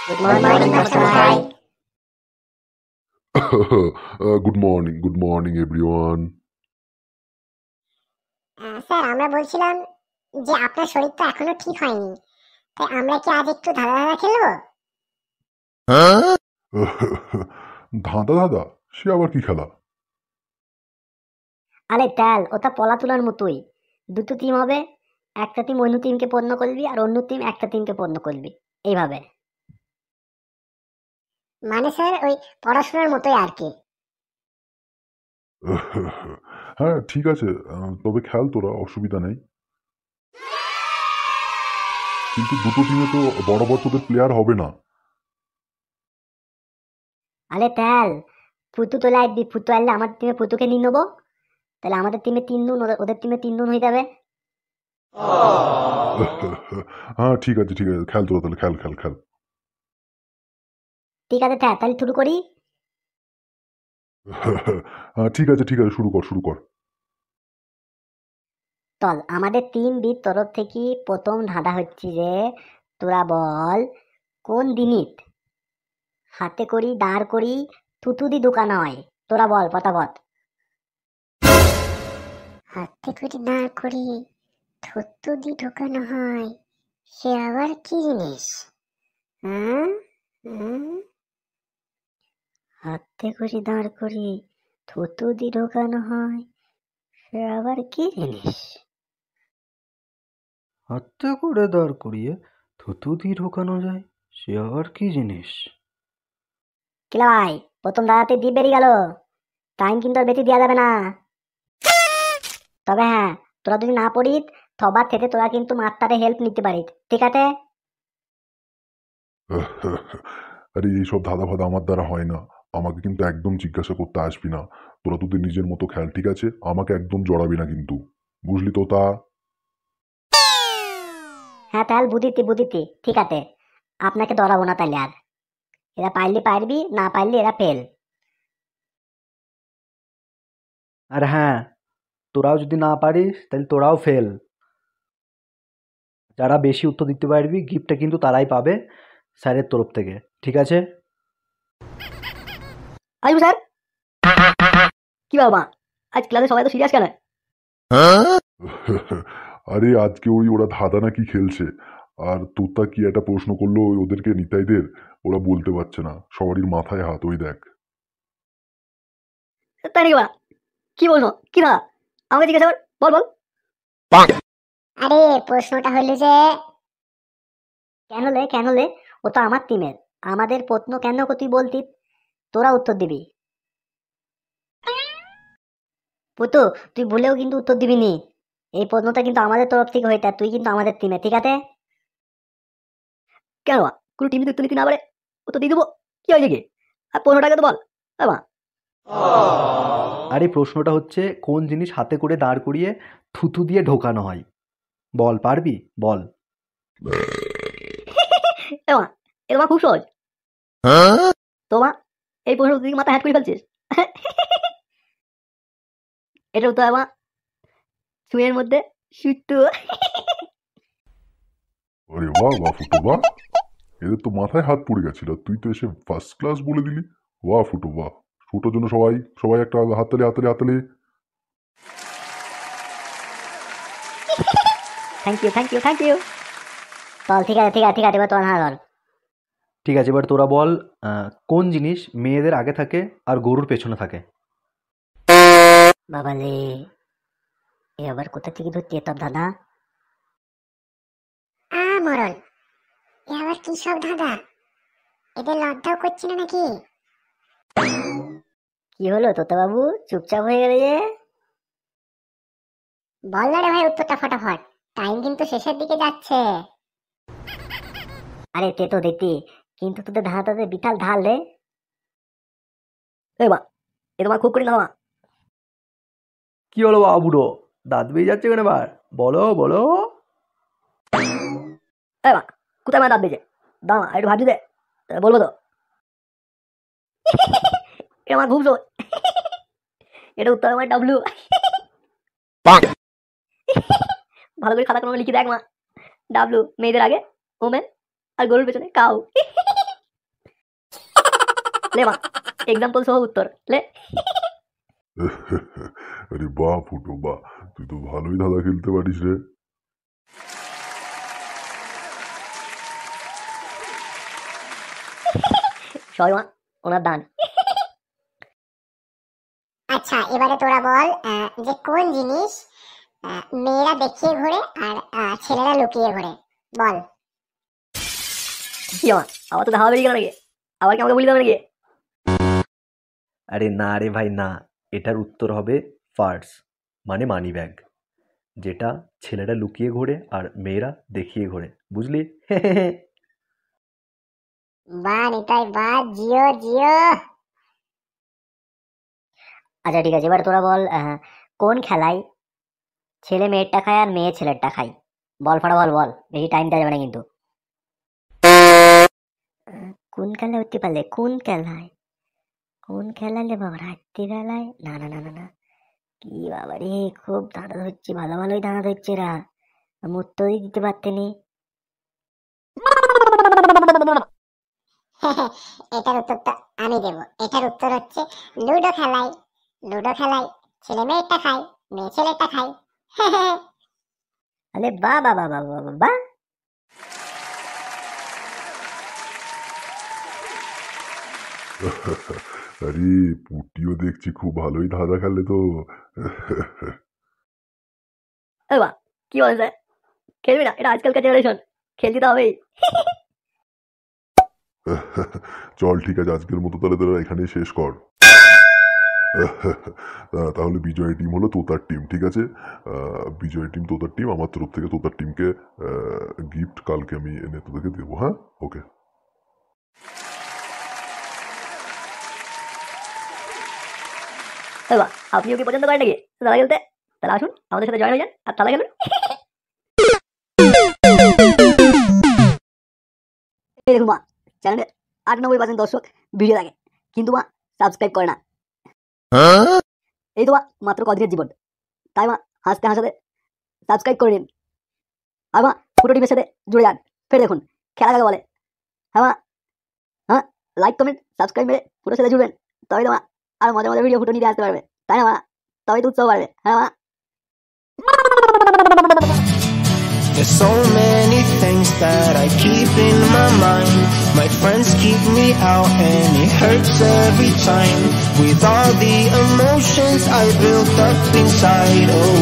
Good morning, Master Bhai. Good morning everyone. Sir আমরা বলছিলাম যে আপনার শরীর তো এখনো ঠিক হয়নি, তাই আমরা কি আজ একটু ধাঁধা ধাঁধা খেলবো? ধাঁধা ধাঁধা, সে আবার কি খেলা? আরে তেল, ওটা পলা তোলার মতোই। দুটো টিম হবে, একটা টিম অন্য টিমকে পণ্য করবি আর অন্য টিম একটা টিমকে পণ্য করবি, এইভাবে। মানে স্যার ওই পড়াশোনার মতোই আর কি। হ্যাঁ ঠিক আছে, তবে খেল তোরা, অসুবিধা নেই। কিন্তু দুটো টিমে তো বরাবর তোদের প্লেয়ার হবে না। আরে তেল, ফুতু তোলা একবি, ফুতু আনলে আমাদের টিমে ফুতুকে নিয়ে নেবো, তাহলে আমাদের টিমে 3 জন, ওদের টিমে 3 জন হয়ে যাবে। হ্যাঁ ঠিক আছে খেল তোরা, তাহলে খেল খেল খেল। ঠিক আছে তেল, তাহলে শুরু করি। হ্যাঁ ঠিক আছে শুরু কর শুরু কর। চল, আমাদের টিম বির তরফ থেকে প্রথম ধাঁধা হচ্ছে যে, তোরা বল কোন দিনিত হাতে করি দাঁড় করি থুতু দি দোকান হয়। তোরা বল পটাপট। হাতে করে দাঁড় করি থুতু দি ঢোকানো হয়, সে আবার কি জিনিস? হ্যাঁ, হাতে করে দাঁড় করি থুতু দি ঢোকানো হয়, সে আবার কি জিনিস? হাতে করে দাঁড় করিয়ে থুতু দিয়ে ঢোকানো যায়, সে আবার কি জিনিস? কিলা ভাই, প্রথম দাঁড়াতে দিয়ে বেরিয়ে গেল, টাইম কিন্তু আর বেশি দেওয়া যাবে না। তবে হ্যাঁ, তোরা যদি না পড়িস সবার থেকে তোরা কিন্তু মাস্টারে হেল্প নিতে পারিস, ঠিক আছে? আরে এইসব ধাঁধা ফাঁধা আমার দ্বারা হয় না, আমাকে কিন্তু একদম জিজ্ঞাসা করতে আসবি না। তোরা তোদের নিজের মতো খেল, ঠিক আছে? আমাকে একদম জড়াবি না কিন্তু, বুঝলি তো তা? হ্যাঁ তাহলে বুঝিতি, ঠিক আছে, আপনাকে ধরাবো না তাহলে আর। এরা পারলে পারবি, না পারলে এরা ফেল। আর হ্যাঁ, তোরাও যদি না পারিস তাহলে তোরাও ফেল। যারা বেশি উত্তর দিতে পারবি গিফটটা কিন্তু তারাই পাবে স্যারের তরফ থেকে, ঠিক আছে? আসবো স্যার। কি বাবা, আজ ক্লাসে সবাই তো সিরিয়াস কেন? আরে আজকে ওরা ধাঁধা নাকি খেলছে, আর তোতা কি একটা প্রশ্ন করলো ওদেরকে, নিতাইদের। ওরা বলতে পারছে না, সবারই মাথায় হাত, ওই দেখ। তাই নাকি বাবা? কি বলবো, কি না আমাকে জিজ্ঞাসা কর, বল বল। আরে প্রশ্নটা হলো যে কেন লে, ও তো আমার টিমের, আমাদের প্রশ্ন কেন তুই বলতি, তোরা উত্তর দিবি। পুতু, তুই ভুলেও কিন্তু উত্তর দিবি নি, এই প্রশ্নটা কিন্তু আমাদের তরফ থেকে হইতা, তুই কিন্তু আমাদের টিমে, ঠিক আছে? কেন কোনো টিম উত্তর নিতে না পারে, উত্তর দিয়ে দেবো, কি হয়েছে কি? আর 15 টাকা তো বল। আর এই প্রশ্নটা হচ্ছে কোন জিনিস হাতে করে দাঁড় করিয়ে থুতু দিয়ে ঢোকানো হয়? বল, পারবি? বল। এমা খুব সহজ। তোমা, এই প্রশ্ন তুই মাথা হ্যাট করে ফেলছিস। এটা তো আমার ছুঁয়ের মধ্যে সুতো। আরে বাহ বাহ ফুটো বাহ, এদের তো মাথায় হাত পড়ে গেছিল, তুই তো এসে ফার্স্ট ক্লাস বলে দিলি। বাহ ফুটো বাহ। ফুটোর জন্য সবাই সবাই একটা হাততালি হাততালি হাততালি। Thank you. চল ঠিক আছে এবার তোমার হাত ধর। ঠিক আছে, এবার তোরা বল কোন জিনিস মেয়েদের আগে থাকে আর গরুর পেছনে থাকে? বাবালে, এ আবার কোথা থেকে ধরছি তোর দাদা? মরল, এ আবার কি সব ধাঁধা? এদের লজ্জাও করছে না নাকি? কি হলো তোতা বাবু, চুপচাপ হয়ে গেলে যে? বল না রে ভাই উত্তরটা ফটাফট, টাইম কিন্তু শেষের দিকে যাচ্ছে। আরে তে তো দেখতি, কিন্তু তোদের ধাঁধাতে বিশাল ঢাল রে। এ বা, এ তোমার খুব করি না। কি হলো বাবা বুড়ো, দাঁত বেরিয়ে যাচ্ছে কেন এবার? বলো বলো। এ বা, কোথায় আমার দাঁত বেজে? দাঁড়া একটু ভাবছি দে, বলবো তো। এটা আমার খুব সহজ। এটা উত্তর আমার ডাব্লু। ভালো করে খাতা কোনো লিখে দেখ মা। ডাব্লু মেয়েদের আগে ওমেন, আর গরুর পেছনে কাউ। ले मা एग्जांपल सह उत्तर ले। আরে বাহ ফুটো বাহ, তুই তো ভালোই ধাঁধা খেলতে পারিস রে। সরি মা, ওনার দান। আচ্ছা এবারে তোরা বল যে কোন জিনিস মেয়েরা দেখিয়ে ঘোরে আর ছেলেরা লুকিয়ে ঘোরে, বল। কি মা, আবার তো ধাওয়া বেরিয়ে গেল নাকি? আবার কি আমাকে বলি দেবে নাকি? আরে না রে ভাই না, এটার উত্তর হবে পার্স মানে মানি ব্যাগ, যেটা ছেলেরা লুকিয়ে ঘোরে আর মেয়েরা দেখিয়ে ঘোরে, বুঝলি? বাহ নিতাই বাহ, জিও জিও। আচ্ছা ঠিক আছে, এবার তোরা বল কোন খেলায় ছেলে মেয়েরটা খায় আর মেয়ে ছেলেরটা খায়? বল ফটাফট বল, বেশি টাইম দেওয়া যাবে না কিন্তু। কোন খেলা হতে পারলে? কোন খেলায়? কোন খেলালে বাবা? রাত্রিবেলায়? না না না না না, কি বাবা রে, খুব দাঁড়া ধরছে, ভালো ভালোই দাঁড়া ধরছে রা, আমি উত্তরই দিতে পারতেনি। এটার উত্তরটা আমি দেব। এটার উত্তর হচ্ছে লুডো খেলায়। লুডো খেলায় ছেলে মেয়েরটা খায়, মেয়ে ছেলেরটা খায়। আরে বাহ বাহ বাহ বাহ বাহ বাহ। আরে পুটিও দেখছি খুব ভালোই ধাঁধা খেলে তো। আরে বাহ, কি বলেন স্যার? খেলবি না? এটা আজকালকার জেনারেশন, খেলতে তো হবেই। চল ঠিক আছে, আজকের মতো তাহলে তোরা এখানেই শেষ কর। তাহলে বিজয় টিম হলো তোতার টিম, ঠিক আছে? বিজয় টিম তোতার টিম, আমার তরফ থেকে তোতার টিমকে গিফট কালকে আমি এনে তোদেরকে দেবো। হ্যাঁ ওকে। বাহ, আপনিও কি পছন্দ করেন নাকি তালা খেলতে? তাহলে আসুন আমাদের সাথে জয়েন হয়ে যান আর তালা খেলুন। এই দেখুন মা, চ্যানেলে 98% দর্শক ভিডিও দেখে কিন্তু মা সাবস্ক্রাইব করে না। এই তো মা মাত্র কদিনের জীবন, তাই মা হাসতে হাসাতে সাবস্ক্রাইব করে নিন। আর মা ফুটো টিমের সাথে জুড়ে যান, ফের দেখুন খেলা কাকে বলে। হ্যাঁ মা, হ্যাঁ লাইক কমেন্ট সাবস্ক্রাইব মেরে ফুটোর সাথে জুড়বেন, তবে তো মা আর মজা মজা ভিডিও ফুটো নিতে আসতে পারবে, তাই না মা? তবে তো উৎসাহ বাড়বে। হ্যাঁ মা। There's so many things that I keep in my mind. My friends keep me out and it hurts every time. With all the emotions I built up inside, oh